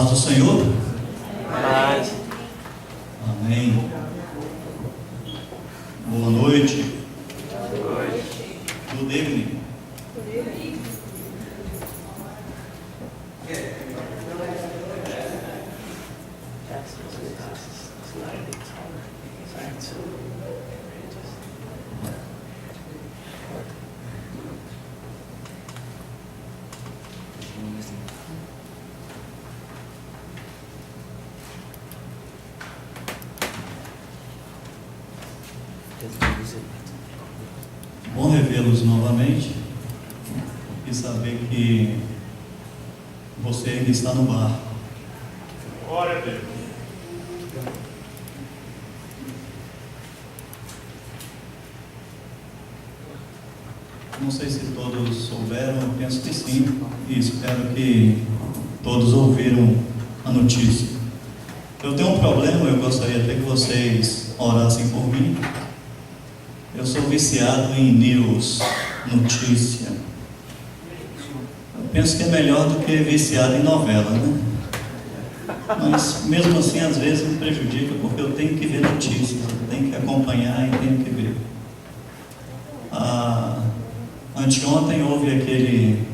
paz do Senhor. Paz. Amém. Boa noite. Good evening. Bom revê-los novamente e saber que você ainda está no bar. Glória a Deus. Não sei se todos souberam, eu penso que sim, e espero que todos ouviram a notícia. Eu tenho um problema, eu gostaria até que vocês orassem por mim. Eu sou viciado em news, notícia. Eu penso que é melhor do que viciado em novela, né? Mas mesmo assim, às vezes me prejudica, porque eu tenho que ver notícias, eu tenho que acompanhar e tenho que ver. Anteontem houve aquele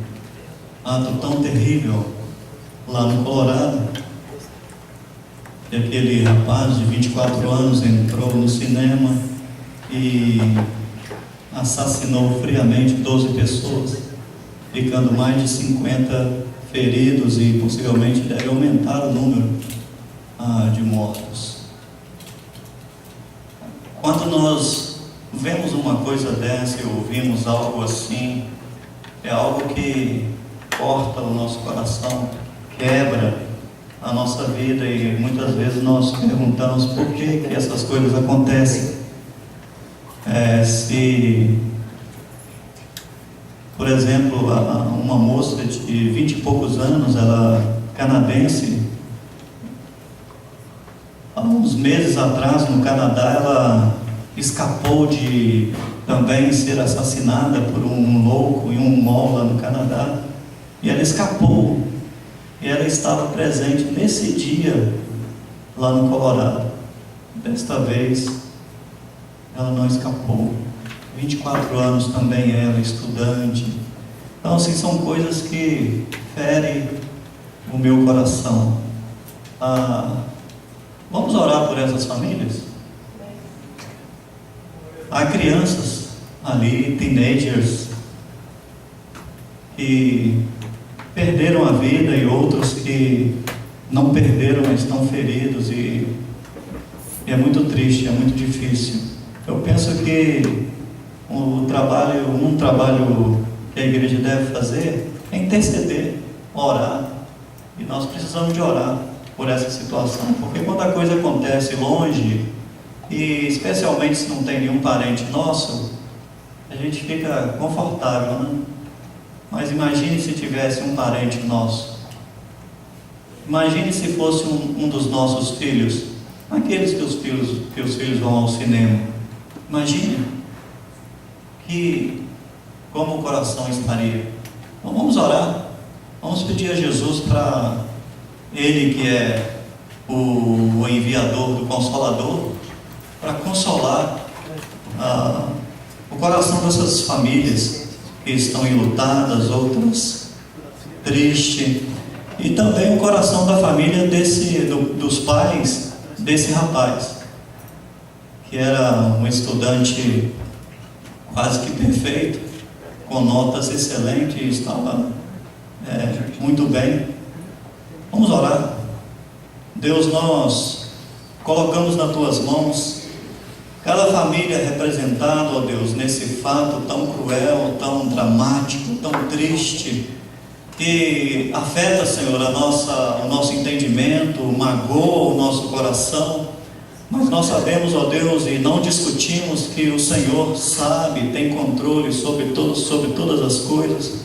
ato tão terrível lá no Colorado, que aquele rapaz de 24 anos entrou no cinema e assassinou friamente 12 pessoas, ficando mais de 50 feridos e possivelmente deve aumentar o número de mortos. Quando nós vemos uma coisa dessa e ouvimos algo assim, é algo que corta o nosso coração, quebra a nossa vida, e muitas vezes nós perguntamos por que essas coisas acontecem. Se, por exemplo, uma moça de 20 e poucos anos, ela canadense, há uns meses atrás no Canadá, ela escapou de também ser assassinada por um louco em um mall lá no Canadá, e ela escapou, e ela estava presente nesse dia lá no Colorado. Desta vez ela não escapou. 24 anos também ela, estudante. Então assim, são coisas que ferem o meu coração. Vamos orar por essas famílias? Há crianças ali, teenagers, que perderam a vida, e outros que não perderam, mas estão feridos, e é muito triste, é muito difícil. Eu penso que um trabalho que a igreja deve fazer é interceder, orar, e nós precisamos de orar por essa situação, porque quando a coisa acontece longe, e especialmente se não tem nenhum parente nosso, a gente fica confortável, né? Mas imagine se tivesse um parente nosso. Imagine se fosse um dos nossos filhos, aqueles que os filhos vão ao cinema. Imagine como o coração estaria. Então vamos orar, vamos pedir a Jesus, para Ele que é o enviador do Consolador, para consolar o coração dessas famílias que estão enlutadas, outras tristes, e também o coração da família dos pais desse rapaz, que era um estudante quase que perfeito, com notas excelentes, e estava muito bem. Vamos orar. Deus, nós colocamos nas Tuas mãos cada família representada, ó Deus, nesse fato tão cruel, tão dramático, tão triste, que afeta, Senhor, o nosso entendimento, magoa o nosso coração. Mas nós sabemos, ó Deus, e não discutimos, que o Senhor sabe, tem controle sobre todas as coisas.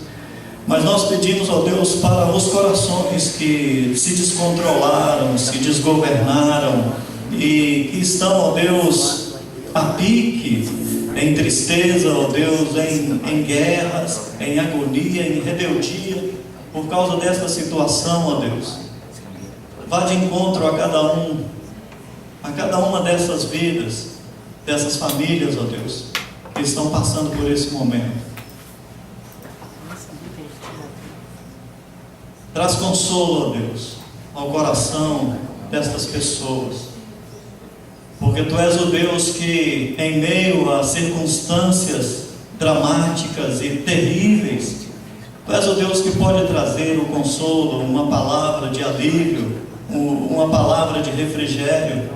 Mas nós pedimos, ó Deus, para os corações que se descontrolaram, se desgovernaram, e que estão, ó Deus, a pique, em tristeza, ó Deus, em guerras, em agonia, em rebeldia, por causa desta situação, ó Deus. vá de encontro a cada uma dessas vidas, dessas famílias, ó Deus, que estão passando por esse momento. Traz consolo, ó Deus, ao coração destas pessoas, porque Tu és o Deus que, em meio a circunstâncias dramáticas e terríveis, Tu és o Deus que pode trazer o consolo, uma palavra de alívio, uma palavra de refrigério.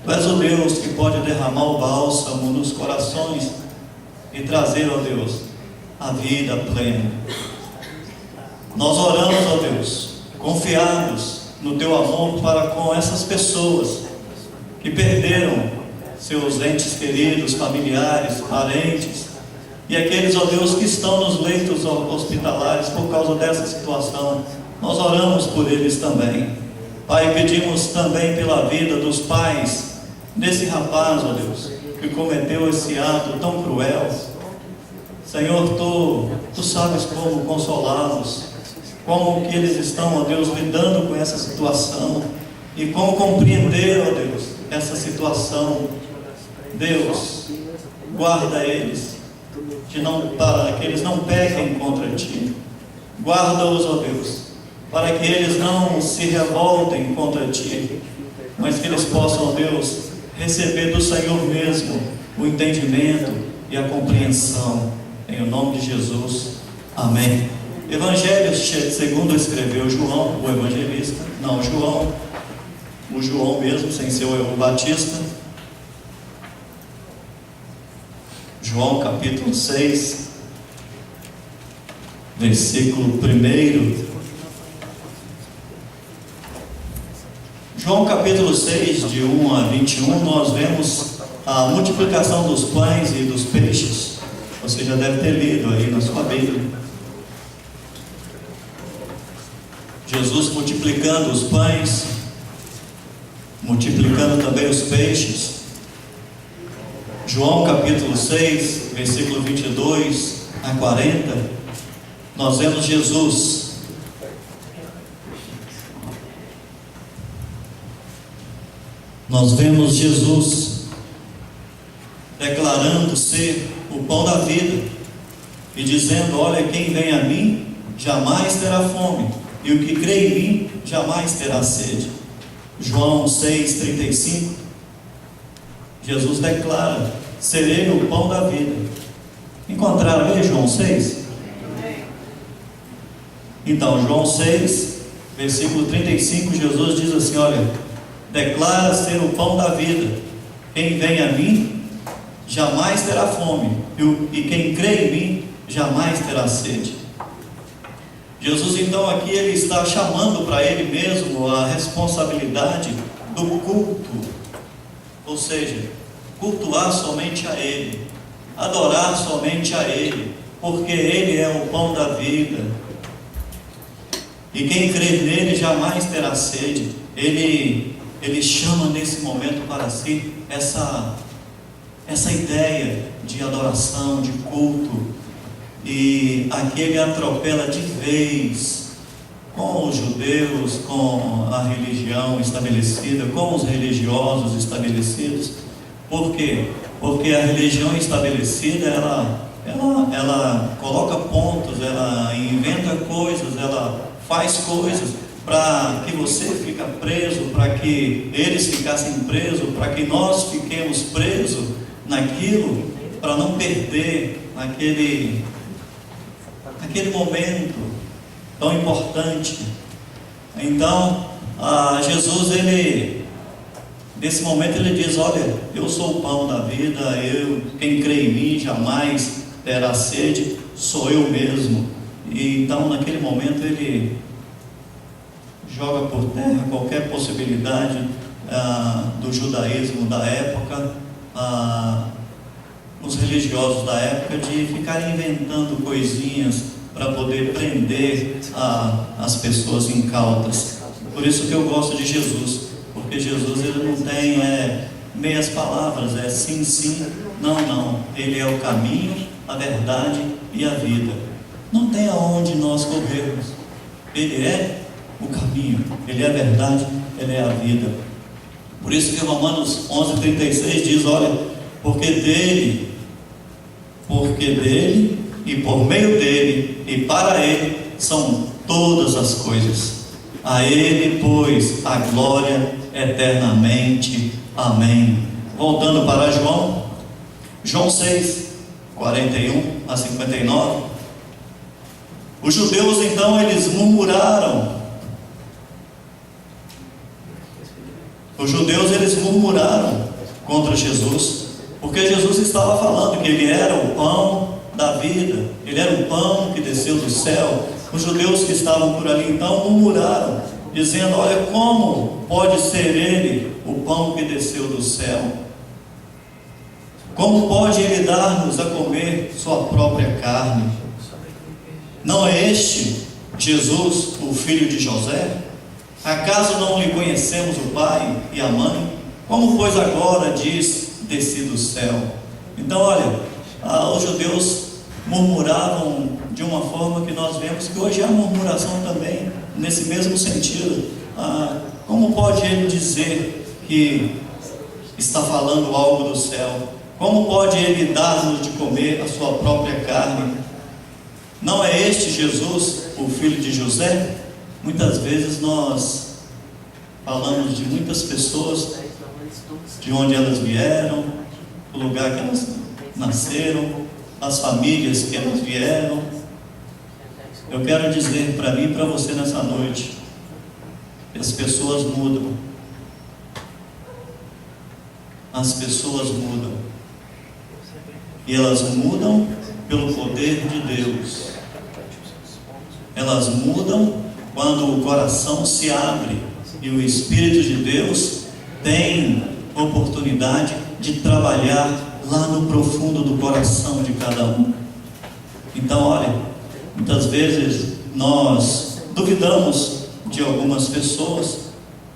Tu és o Deus que pode derramar o bálsamo nos corações e trazer, ó Deus, a vida plena. Nós oramos, ó Deus, confiados no Teu amor para com essas pessoas que perderam seus entes queridos, familiares, parentes, e aqueles, ó Deus, que estão nos leitos hospitalares por causa dessa situação. Nós oramos por eles também. Pai, pedimos também pela vida dos pais desse rapaz, ó Deus, que cometeu esse ato tão cruel. Senhor, Tu sabes como consolá-los, como que eles estão, ó Deus, lidando com essa situação e como compreender, ó Deus, essa situação. Deus, guarda eles, para que eles não pequem contra Ti. Guarda-os, ó Deus, para que eles não se revoltem contra Ti, mas que eles possam, ó Deus, receber do Senhor mesmo o entendimento e a compreensão, em o nome de Jesus, amém. Evangelho segundo escreveu João, o evangelista, o João mesmo, sem ser o Batista. João capítulo 6, versículo 1. João capítulo 6, de 1 a 21, nós vemos a multiplicação dos pães e dos peixes. Você já deve ter lido aí na sua Bíblia. Jesus multiplicando os pães, multiplicando também os peixes. João capítulo 6, versículo 22 a 40, nós vemos Jesus declarando ser o pão da vida e dizendo: olha, quem vem a mim jamais terá fome, e o que crê em mim jamais terá sede. João 6,35, Jesus declara ser Ele o pão da vida. Encontraram aí João 6? Então, João 6, versículo 35, Jesus diz assim: olha, declara ser o pão da vida. Quem vem a mim jamais terá fome, e quem crê em mim jamais terá sede. Jesus, então, aqui ele está chamando para ele mesmo a responsabilidade do culto, ou seja, cultuar somente a Ele, adorar somente a Ele, porque Ele é o pão da vida, e quem crer nele jamais terá sede. Ele chama nesse momento para si essa ideia de adoração, de culto, e aqui ele atropela de vez com os judeus, com a religião estabelecida, com os religiosos estabelecidos. Por quê? Porque a religião estabelecida, ela coloca pontos, ela inventa coisas, ela faz coisas para que você fique preso, para que eles ficassem presos, para que nós fiquemos presos naquilo, para não perder aquele momento tão importante. Então, Jesus, nesse momento ele diz: olha, eu sou o pão da vida, quem crê em mim jamais terá sede, sou eu mesmo. E então, naquele momento, ele joga por terra qualquer possibilidade do judaísmo da época, os religiosos da época, de ficarem inventando coisinhas para poder prender as pessoas incautas. Por isso que eu gosto de Jesus, porque Jesus ele não tem meias palavras, sim, sim, não. Ele é o caminho, a verdade e a vida. Não tem aonde nós corrermos. Ele é o caminho, Ele é a verdade, Ele é a vida. Por isso que Romanos 11:36 diz: olha, porque dele e por meio dele e para ele são todas as coisas. A ele, pois, a glória eternamente. Amém. Voltando para João 6:41-59. Os judeus então eles murmuraram. Os judeus eles murmuraram contra Jesus, porque Jesus estava falando que Ele era o pão da vida, Ele era o pão que desceu do céu. Os judeus que estavam por ali então murmuraram, dizendo: olha, como pode ser Ele o pão que desceu do céu? Como pode Ele dar-nos a comer sua própria carne? Não é este Jesus, o filho de José? Acaso não lhe conhecemos o pai e a mãe? Como pois agora diz: desci do céu? Então olha, os judeus murmuravam de uma forma que nós vemos que hoje há murmuração também, nesse mesmo sentido. Como pode ele dizer que está falando algo do céu? Como pode ele dar-nos de comer a sua própria carne? Não é este Jesus, o filho de José? Muitas vezes nós falamos de muitas pessoas, de onde elas vieram, o lugar que elas nasceram, as famílias que elas vieram. Eu quero dizer para mim e para você nessa noite, que as pessoas mudam. As pessoas mudam. E elas mudam pelo poder de Deus. Elas mudam quando o coração se abre e o Espírito de Deus tem oportunidade de trabalhar lá no profundo do coração de cada um. Então, olha, muitas vezes nós duvidamos de algumas pessoas,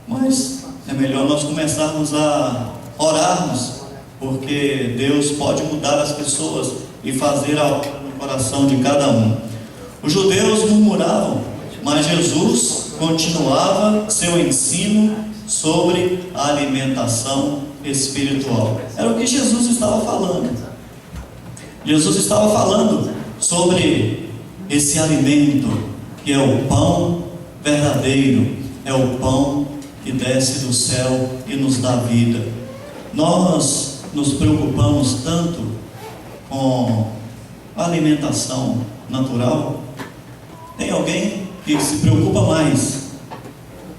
mas é melhor nós começarmos a orarmos, porque Deus pode mudar as pessoas e fazer algo no coração de cada um. Os judeus murmuravam, mas Jesus continuava seu ensino sobre a alimentação espiritual. Era o que Jesus estava falando. Jesus estava falando sobre esse alimento que é o pão verdadeiro, é o pão que desce do céu e nos dá vida. Nós nos preocupamos tanto com a alimentação natural. Tem alguém que se preocupa mais,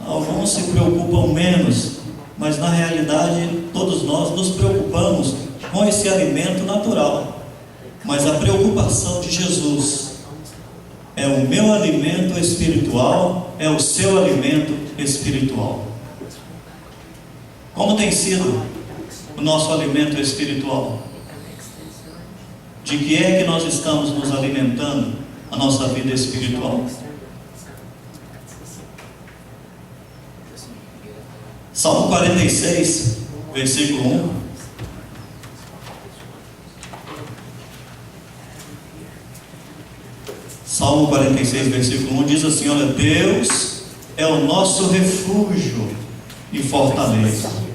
alguns se preocupam menos, mas na realidade todos nós nos preocupamos com esse alimento natural. Mas a preocupação de Jesus é o meu alimento espiritual, é o seu alimento espiritual. Como tem sido o nosso alimento espiritual? De que é que nós estamos nos alimentando a nossa vida espiritual? Salmo 46, versículo 1. Salmo 46, versículo 1 diz assim: olha, Deus é o nosso refúgio e fortaleza.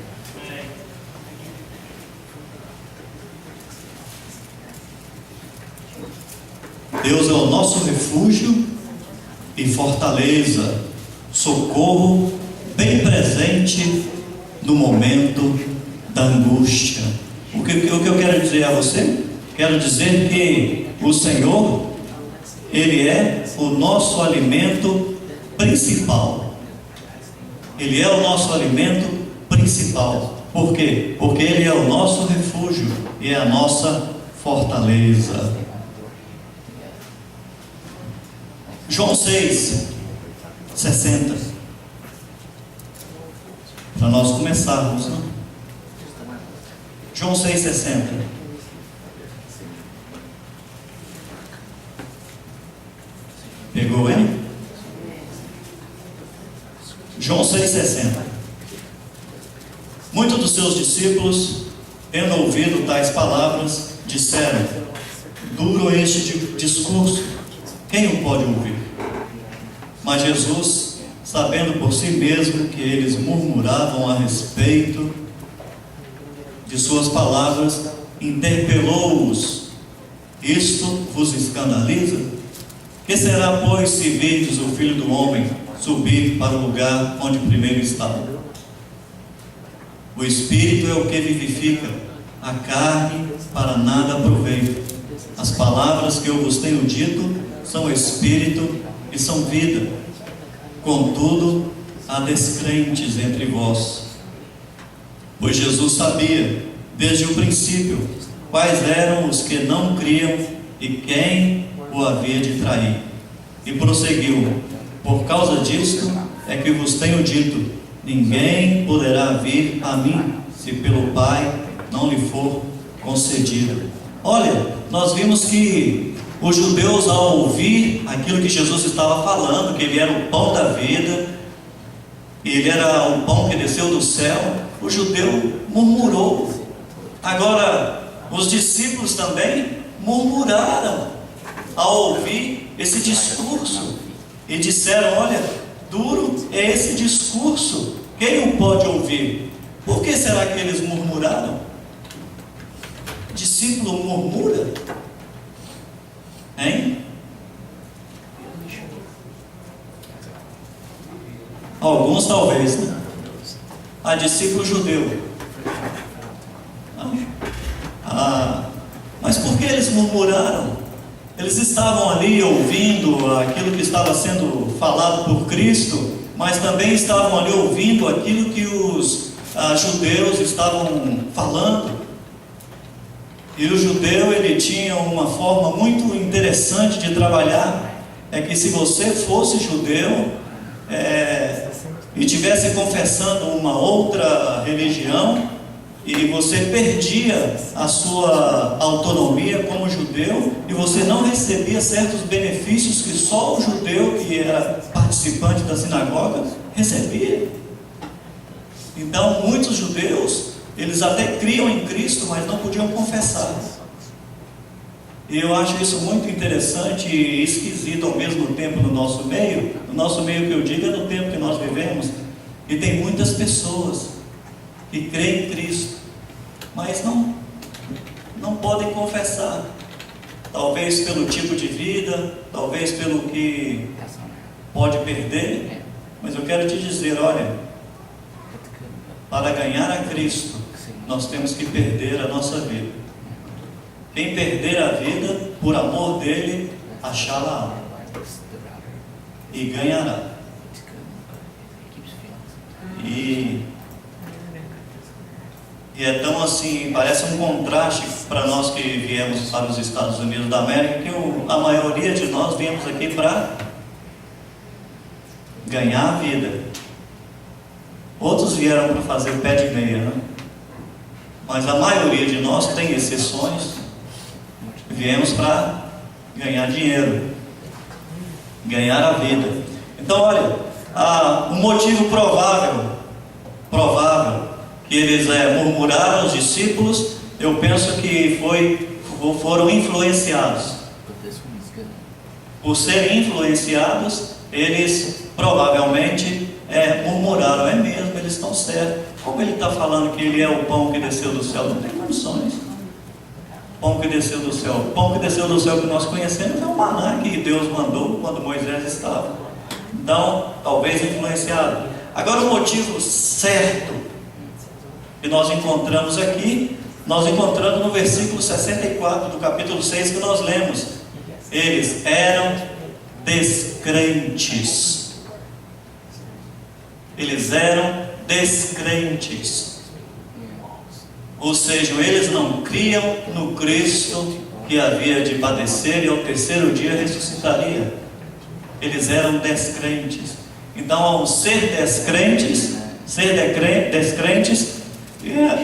Deus é o nosso refúgio e fortaleza, socorro bem presente no momento da angústia. O que eu quero dizer a você? Quero dizer que o Senhor, Ele é o nosso alimento principal. Ele é o nosso alimento principal. Por quê? Porque Ele é o nosso refúgio e é a nossa fortaleza. João 6:60. Para nós começarmos, né? João 6:60. Pegou ele? João 6,60. Muitos dos seus discípulos, tendo ouvido tais palavras, disseram: duro este discurso, quem o pode ouvir? Mas Jesus, sabendo por si mesmo que eles murmuravam a respeito de suas palavras, interpelou-os: isto vos escandaliza? Que será, pois, se virdes o Filho do Homem subir para o lugar onde primeiro estava? O Espírito é o que vivifica, a carne para nada aproveita. As palavras que eu vos tenho dito são Espírito e são vida. Contudo, há descrentes entre vós. Pois Jesus sabia, desde o princípio, quais eram os que não criam e quem o havia de trair. E prosseguiu: por causa disto é que vos tenho dito: ninguém poderá vir a mim, se pelo Pai não lhe for concedido. Olha, nós vimos que os judeus, ao ouvir aquilo que Jesus estava falando, que ele era o pão da vida, ele era o pão que desceu do céu, o judeu murmurou. Agora, os discípulos também murmuraram ao ouvir esse discurso e disseram: olha, duro é esse discurso, quem o pode ouvir? Por que será que eles murmuraram? Discípulo murmura? Hein? Alguns talvez, né? A discípulo judeu. Mas por que eles murmuraram? Eles estavam ali ouvindo aquilo que estava sendo falado por Cristo, mas também estavam ali ouvindo aquilo que os judeus estavam falando. E o judeu, ele tinha uma forma muito interessante de trabalhar. É que se você fosse judeu e estivesse confessando uma outra religião, e você perdia a sua autonomia como judeu, e você não recebia certos benefícios que só o judeu, que era participante da sinagoga, recebia. Então muitos judeus, eles até criam em Cristo, mas não podiam confessar. E eu acho isso muito interessante e esquisito ao mesmo tempo no nosso meio. No nosso meio, que eu digo, é no tempo que nós vivemos. E tem muitas pessoas que creem em Cristo, mas não podem confessar. Talvez pelo tipo de vida, talvez pelo que pode perder. Mas eu quero te dizer, olha, para ganhar a Cristo, nós temos que perder a nossa vida. Quem perder a vida, por amor dele, achá-la e ganhará. E é tão assim, parece um contraste para nós que viemos para os Estados Unidos da América, que a maioria de nós viemos aqui para ganhar a vida. Outros vieram para fazer pé de meia, né? Mas a maioria de nós, tem exceções, viemos para ganhar dinheiro, ganhar a vida. Então, olha, um motivo provável que eles murmuraram, os discípulos, eu penso que foram influenciados. Por serem influenciados, eles provavelmente murmuraram. É mesmo, eles estão certos. Como ele está falando que ele é o pão que desceu do céu? Não tem condições. Pão que desceu do céu. O pão que desceu do céu que nós conhecemos é o maná que Deus mandou quando Moisés estava. Então, talvez influenciado. Agora, o motivo certo que nós encontramos aqui, nós encontramos no versículo 64 do capítulo 6 que nós lemos. Eles eram descrentes. Eles eram descrentes. Ou seja, eles não criam no Cristo que havia de padecer e ao terceiro dia ressuscitaria. Eles eram descrentes. Então, ao ser descrentes,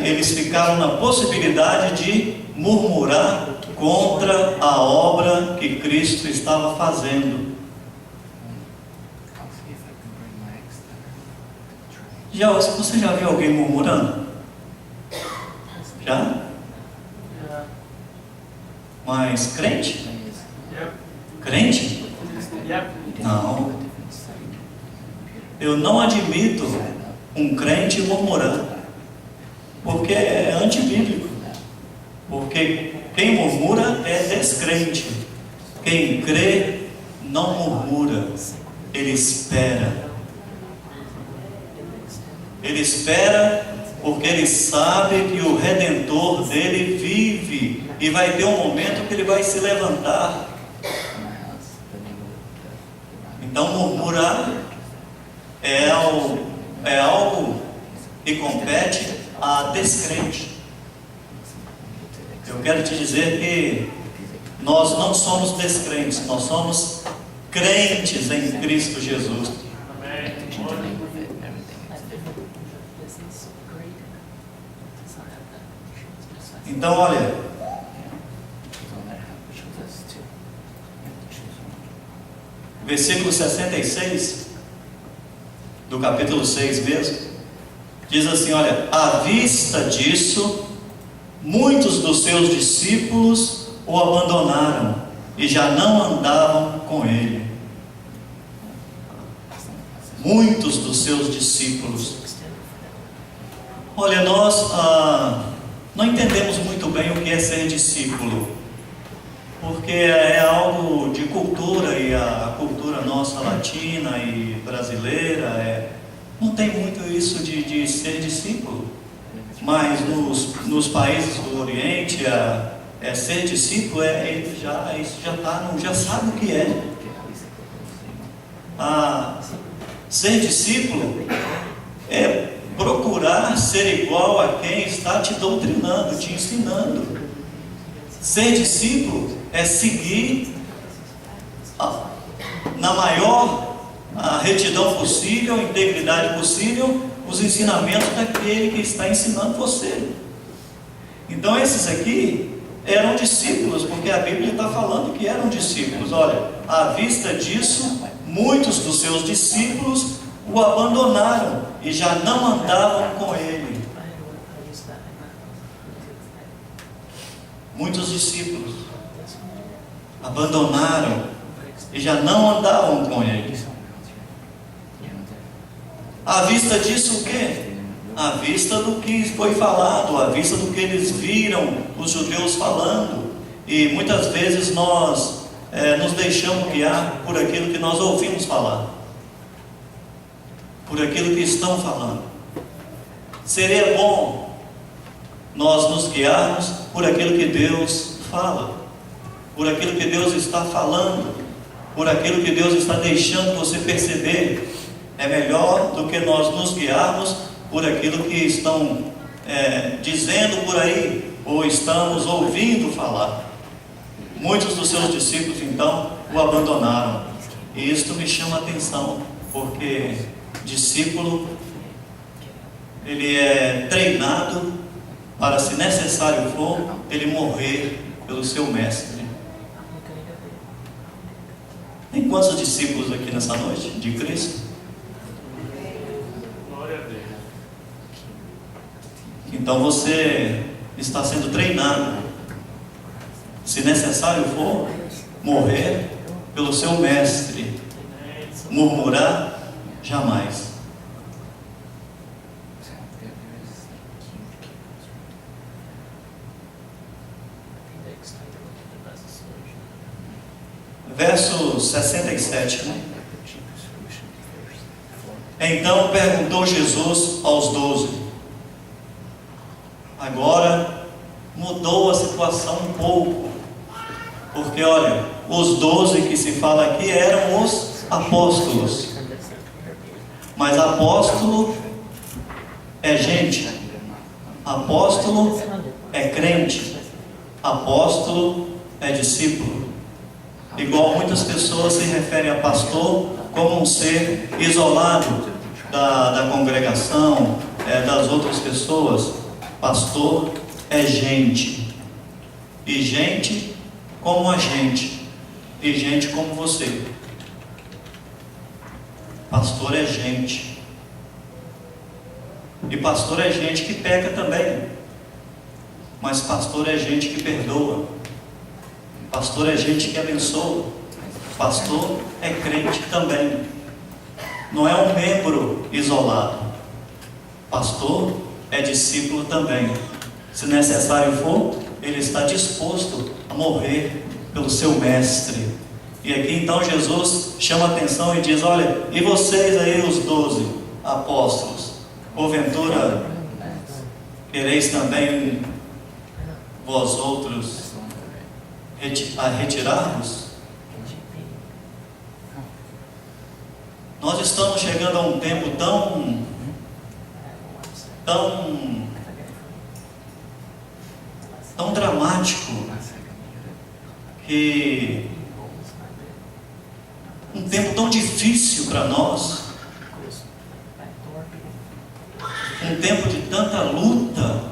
eles ficaram na possibilidade de murmurar contra a obra que Cristo estava fazendo. Você já viu alguém murmurando? Já? Mas crente? Crente? Não. Eu não admito um crente murmurando, porque é antibíblico. Porque quem murmura é descrente. Quem crê não murmura, ele espera. Ele espera porque ele sabe que o Redentor dele vive e vai ter um momento que ele vai se levantar. Então murmurar é algo que compete a descrente. Eu quero te dizer que nós não somos descrentes, nós somos crentes em Cristo Jesus. Então, olha, versículo 66 do capítulo 6 mesmo, diz assim, olha, à vista disso, muitos dos seus discípulos o abandonaram e já não andavam com ele. Muitos dos seus discípulos. Olha, nós não entendemos muito bem o que é ser discípulo, porque é algo de cultura, e a cultura nossa latina e brasileira não tem muito isso de ser discípulo. Mas nos países do Oriente, ser discípulo já sabe o que é. Ser discípulo é procurar ser igual a quem está te doutrinando, te ensinando. Ser discípulo é seguir na maior retidão possível, integridade possível, os ensinamentos daquele que está ensinando você. Então esses aqui eram discípulos, porque a Bíblia está falando que eram discípulos. Olha, à vista disso, muitos dos seus discípulos o abandonaram e já não andavam com ele. Muitos discípulos abandonaram e já não andavam com ele. À vista disso o quê? À vista do que foi falado, à vista do que eles viram os judeus falando. E muitas vezes nós nos deixamos guiar por aquilo que nós ouvimos falar, por aquilo que estão falando. Seria bom nós nos guiarmos por aquilo que Deus fala, por aquilo que Deus está falando, por aquilo que Deus está deixando você perceber. É melhor do que nós nos guiarmos por aquilo que estão dizendo por aí, ou estamos ouvindo falar. Muitos dos seus discípulos então o abandonaram, e isto me chama a atenção, porque discípulo, ele é treinado para, se necessário for, ele morrer pelo seu mestre. Tem quantos discípulos aqui nessa noite de Cristo? Então você está sendo treinado, se necessário for, morrer pelo seu mestre. Murmurar, jamais. Verso 67, né? Então perguntou Jesus aos 12. Agora mudou a situação um pouco, porque olha, os 12 que se fala aqui eram os apóstolos, mas apóstolo é gente, apóstolo é crente, apóstolo é discípulo. Igual muitas pessoas se referem a pastor como um ser isolado da congregação, das outras pessoas. Pastor é gente, e gente como a gente, e gente como você. Pastor é gente, e pastor é gente que peca também, mas pastor é gente que perdoa, pastor é gente que abençoa, pastor é crente também. não é um membro isolado. Pastor é discípulo também. Se necessário for, ele está disposto a morrer pelo seu mestre. E aqui então Jesus chama a atenção e diz: olha, e vocês aí, os 12 apóstolos, porventura quereis também vós outros retirar-vos? Nós estamos chegando a um tempo tão dramático, que um tempo tão difícil para nós, um tempo de tanta luta,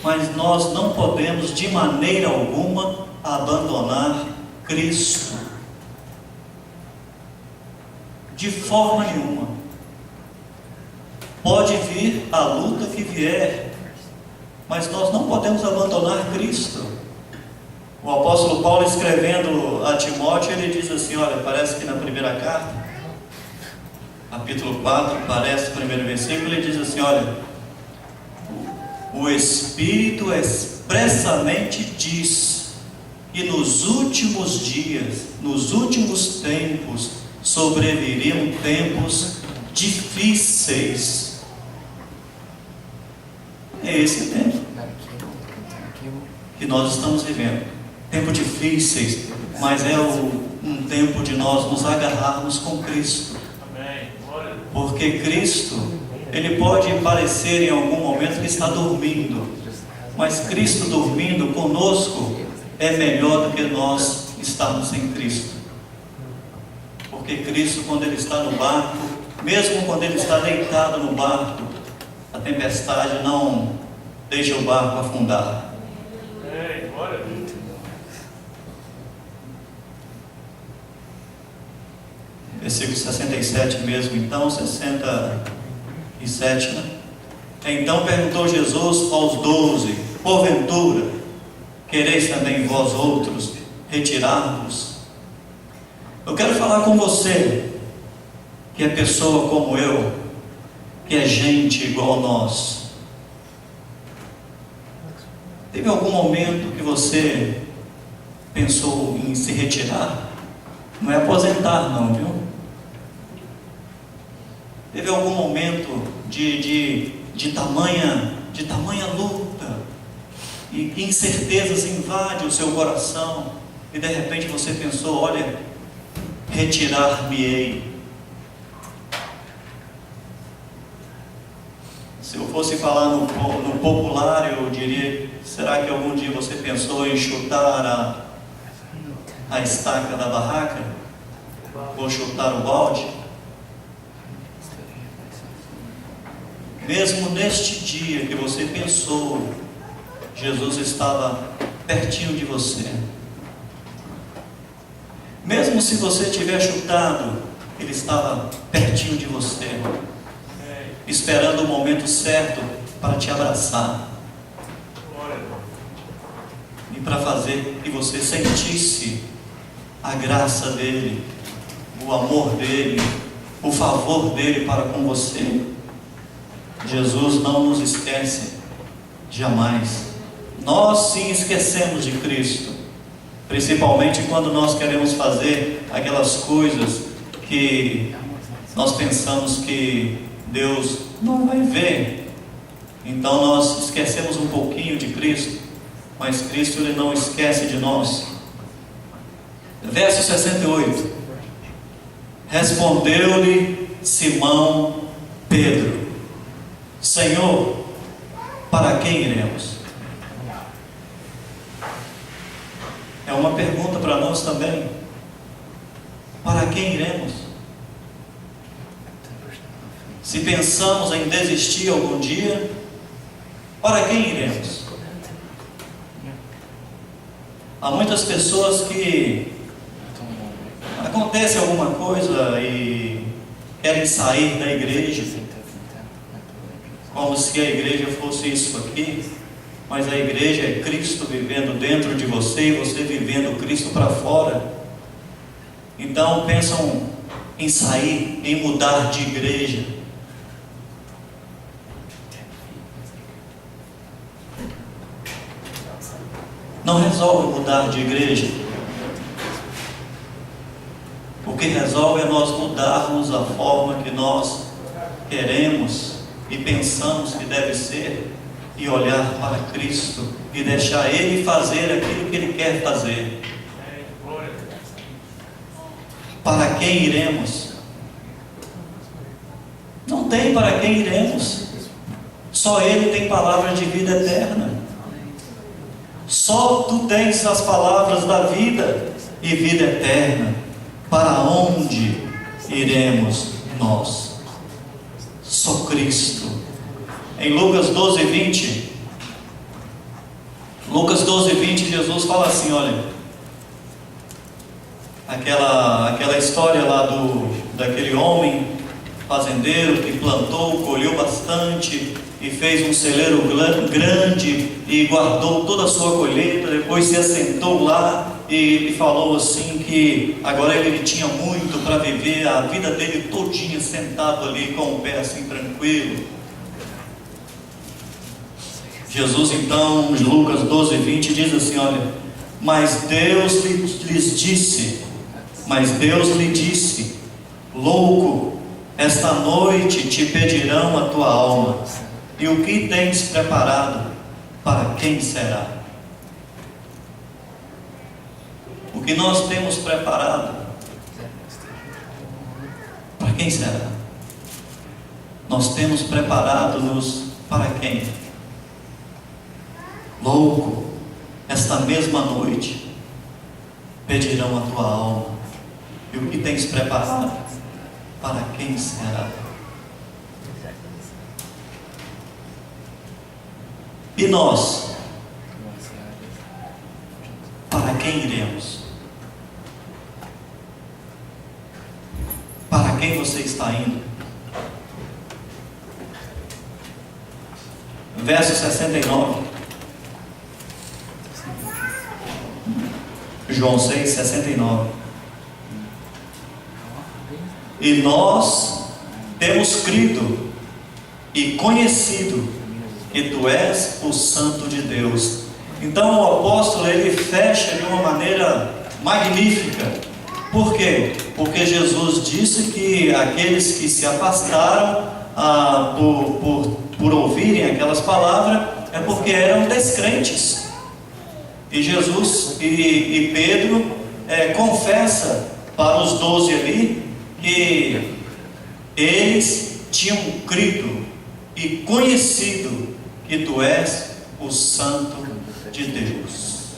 mas nós não podemos de maneira alguma abandonar Cristo, de forma nenhuma. Pode vir a luta que vier, mas nós não podemos abandonar Cristo. O apóstolo Paulo, escrevendo a Timóteo, ele diz assim, olha, parece que na primeira carta, capítulo 4, parece o primeiro versículo, ele diz assim, olha, o Espírito expressamente diz que nos últimos dias, nos últimos tempos, sobreviriam tempos difíceis. É esse tempo que nós estamos vivendo. Tempos difíceis, mas é um tempo de nós nos agarrarmos com Cristo. Porque Cristo, Ele pode parecer em algum momento que está dormindo, mas Cristo dormindo conosco é melhor do que nós estarmos sem Cristo. Porque Cristo, quando Ele está no barco, mesmo quando Ele está deitado no barco, a tempestade não deixa o barco afundar. Versículo 67 mesmo, então, 67, né? Então perguntou Jesus aos 12, porventura, quereis também vós outros retirar-vos? Eu quero falar com você, que é pessoa como eu, que é gente igual a nós. Teve algum momento que você pensou em se retirar? Não é aposentar não, viu? Teve algum momento de tamanha luta, e incertezas invadem o seu coração, e de repente você pensou, olha, retirar-me-ei. Se eu fosse falar no popular, eu diria, será que algum dia você pensou em chutar a estaca da barraca? Ou chutar o balde? Mesmo neste dia que você pensou, Jesus estava pertinho de você. Mesmo se você tiver chutado, Ele estava pertinho de você, esperando o momento certo para te abraçar e para fazer que você sentisse a graça dEle, o amor dEle, o favor dEle para com você. Jesus não nos esquece jamais. Nós sim esquecemos de Cristo, principalmente quando nós queremos fazer aquelas coisas que nós pensamos que Deus não vai ver. Então nós esquecemos um pouquinho de Cristo, mas Cristo Ele não esquece de nós. Verso 68. Respondeu-lhe Simão Pedro: Senhor, para quem iremos? É uma pergunta para nós também. Para quem iremos? Se pensamos em desistir algum dia, para quem iremos? Há muitas pessoas que acontece alguma coisa e querem sair da igreja, como se a igreja fosse isso aqui, mas a igreja é Cristo vivendo dentro de você e você vivendo Cristo para fora. Então pensam em sair, em mudar de igreja. Não resolve mudar de igreja. O que resolve é nós mudarmos a forma que nós queremos e pensamos que deve ser, e olhar para Cristo e deixar Ele fazer aquilo que Ele quer fazer. Para quem iremos? Não tem para quem iremos. Só Ele tem palavra de vida eterna. Só Tu tens as palavras da vida e vida eterna. Para onde iremos nós? Só Cristo. Em Lucas 12:20, Jesus fala assim, olha, aquela história lá daquele homem fazendeiro que plantou, colheu bastante e fez um celeiro grande e guardou toda a sua colheita. Depois se assentou lá e falou assim que agora ele tinha muito para viver a vida dele todinha sentado ali com o pé assim tranquilo. Jesus então, em Lucas 12:20 diz assim, olha, mas Deus lhe disse, louco, esta noite te pedirão a tua alma, e o que tens preparado, para quem será? O que nós temos preparado, para quem será? Nós temos preparado-nos para quem? Louco, esta mesma noite pedirão a tua alma, e o que tens preparado, para quem será? E nós, para quem iremos? Para quem você está indo? Verso 69. João 6:69. E nós temos crido e conhecido que Tu és o Santo de Deus. Então o apóstolo ele fecha de uma maneira magnífica. Por quê? Porque Jesus disse que aqueles que se afastaram por ouvirem aquelas palavras é porque eram descrentes. E Jesus e Pedro confessa para os 12 ali que eles tinham crido e conhecido que Tu és o Santo de Deus.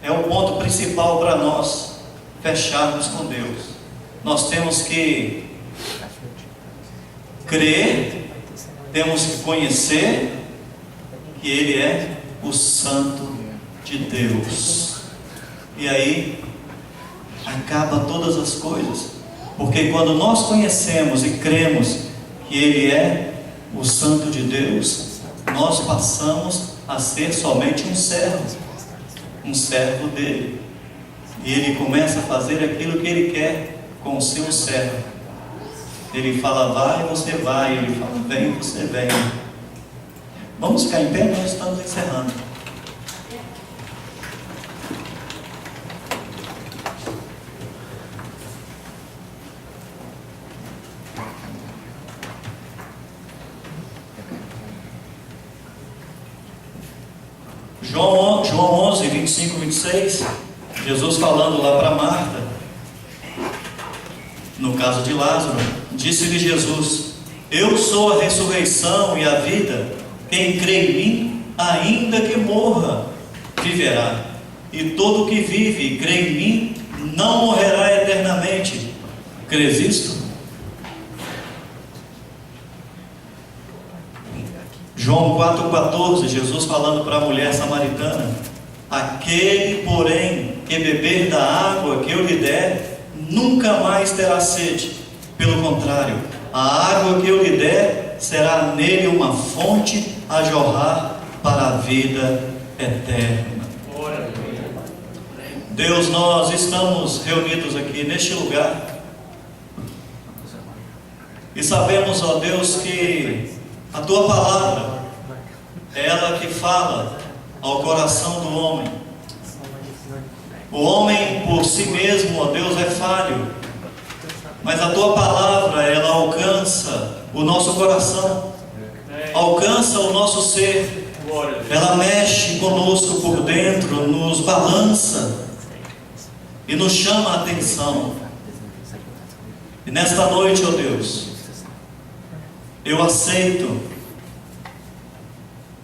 É o ponto principal para nós fecharmos com Deus. Nós temos que crer, temos que conhecer que Ele é o Santo de Deus. E aí acaba todas as coisas, porque quando nós conhecemos e cremos que Ele é o Santo de Deus, nós passamos a ser somente um servo dele, e Ele começa a fazer aquilo que Ele quer com o seu servo. Ele fala vai, você vai. Ele fala vem, você vem. Vamos ficar em pé, nós estamos encerrando. João 11, 25, 26, Jesus falando lá para Marta, no caso de Lázaro, disse-lhe Jesus, eu sou a ressurreição e a vida, quem crê em mim, ainda que morra, viverá, e todo que vive e crê em mim, não morrerá eternamente. Crês isto? João 4,14, Jesus falando para a mulher samaritana, aquele porém que beber da água que eu lhe der, nunca mais terá sede, pelo contrário, a água que eu lhe der, será nele uma fonte a jorrar para a vida eterna. Deus, nós estamos reunidos aqui neste lugar e sabemos, ó Deus, que a Tua palavra é ela que fala ao coração do homem. O homem por si mesmo, ó Deus, é falho, mas a Tua palavra, ela alcança o nosso coração, alcança o nosso ser, ela mexe conosco por dentro, nos balança e nos chama a atenção. E nesta noite, ó Deus, eu aceito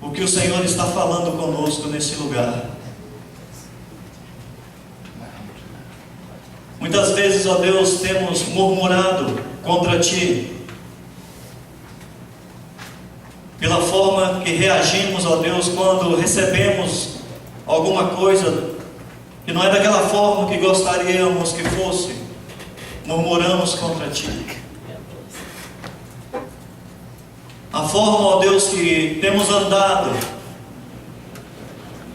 o que o Senhor está falando conosco nesse lugar. Muitas vezes, ó Deus, temos murmurado contra Ti, pela forma que reagimos, ó Deus, quando recebemos alguma coisa que não é daquela forma que gostaríamos que fosse. Murmuramos contra Ti. A forma, ó Deus, que temos andado,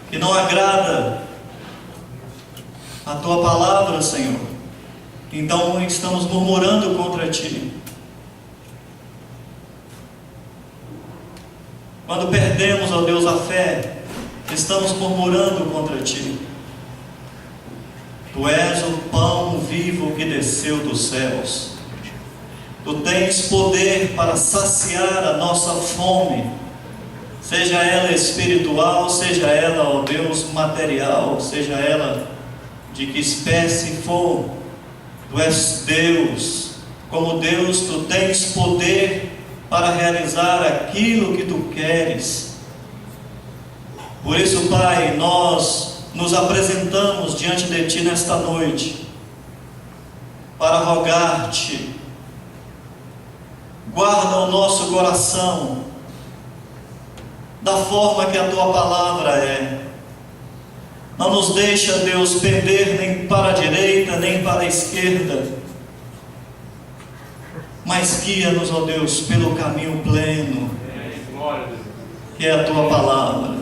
que não agrada a Tua palavra, Senhor. Então estamos murmurando contra Ti. Quando perdemos, ó Deus, a fé, estamos murmurando contra Ti. Tu és o pão vivo que desceu dos céus. Tu tens poder para saciar a nossa fome, seja ela espiritual, seja ela, ó Deus, material, seja ela de que espécie for. Tu és Deus. Como Deus, Tu tens poder para realizar aquilo que Tu queres. Por isso, Pai, nós nos apresentamos diante de Ti nesta noite para rogar-te, guarda o nosso coração da forma que a Tua palavra é. Não nos deixa, Deus, pender nem para a direita nem para a esquerda, mas guia-nos, ó Deus, pelo caminho pleno, que é a Tua palavra.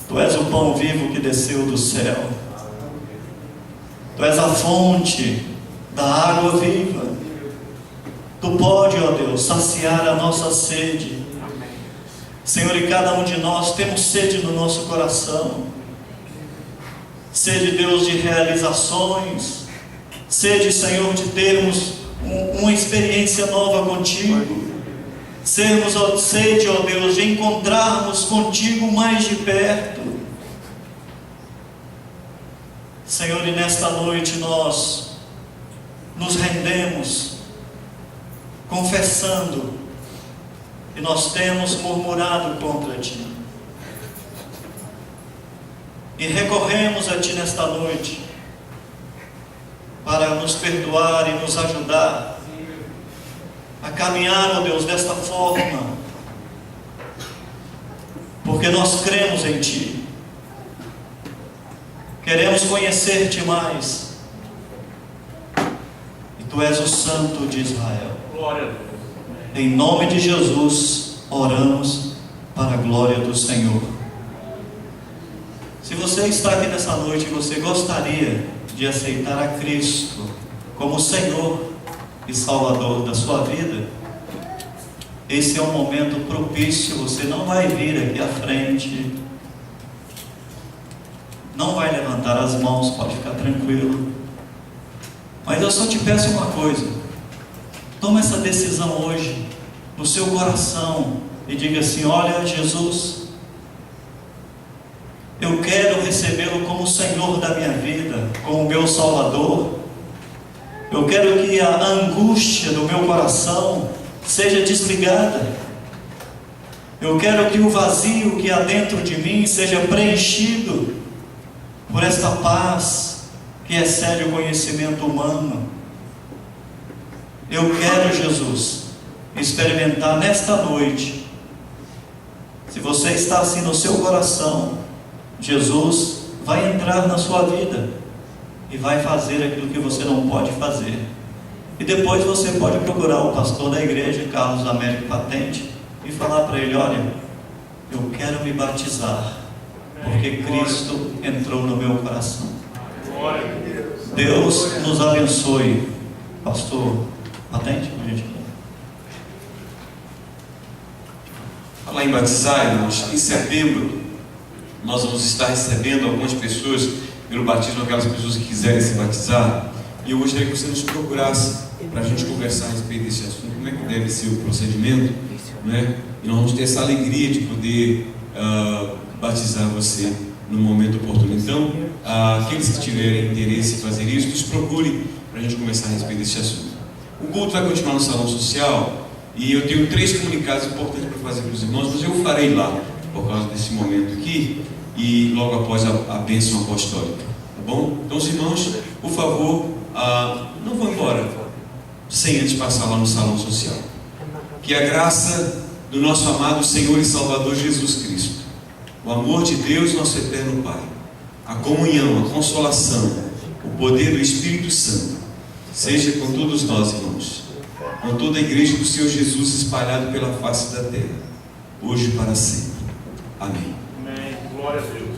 Tu és o pão vivo que desceu do céu. Tu és a fonte da água viva. Tu pode, ó Deus, saciar a nossa sede. Senhor, e cada um de nós temos sede no nosso coração. Sede, Deus, de realizações. Sede, Senhor, de termos uma experiência nova contigo. Sede, ó Deus, de encontrarmos contigo mais de perto. Senhor, e nesta noite nós nos rendemos, confessando que nós temos murmurado contra Ti. E recorremos a Ti nesta noite, para nos perdoar e nos ajudar a caminhar, ó Deus, desta forma, porque nós cremos em Ti, queremos conhecer-te mais, e Tu és o Santo de Israel. Glória a Deus. Em nome de Jesus, oramos para a glória do Senhor. Se você está aqui nessa noite e você gostaria de aceitar a Cristo como Senhor e Salvador da sua vida, esse é um momento propício. Você não vai vir aqui à frente, não vai levantar as mãos, pode ficar tranquilo, mas eu só te peço uma coisa: toma essa decisão hoje no seu coração e diga assim: olha, Jesus, eu quero recebê-lo como Senhor da minha vida, como meu Salvador. Eu quero que a angústia do meu coração seja desligada. Eu quero que o vazio que há dentro de mim seja preenchido por esta paz que excede o conhecimento humano. Eu quero, Jesus, experimentar nesta noite. Se você está assim no seu coração, Jesus vai entrar na sua vida e vai fazer aquilo que você não pode fazer. E depois você pode procurar o pastor da igreja, Carlos Américo Patente, e falar para ele: olha, eu quero me batizar. porque Cristo entrou no meu coração. Glória a Deus. Deus nos abençoe. Pastor, atende, por gentileza. Falar em batizar, irmãos, em setembro nós vamos estar recebendo algumas pessoas pelo batismo, aquelas pessoas que quiserem se batizar, e eu gostaria que você nos procurasse para a gente conversar a respeito desse assunto, como é que deve ser o procedimento, né? E nós vamos ter essa alegria de poder batizar você no momento oportuno. Então, aqueles que tiverem interesse em fazer isso, nos procurem para a gente conversar a respeito desse assunto. O culto vai continuar no salão social, e eu tenho 3 comunicados importantes para fazer para os irmãos, mas eu farei lá, por causa desse momento aqui, e logo após a bênção apostólica, tá bom? Então, os irmãos, por favor, não vão embora sem antes passar lá no salão social. Que a graça do nosso amado Senhor e Salvador Jesus Cristo, o amor de Deus, nosso eterno Pai, a comunhão, a consolação, o poder do Espírito Santo, seja com todos nós, irmãos, com toda a igreja do Senhor Jesus espalhado pela face da terra, hoje e para sempre. Amém. Amém. Glória a Deus.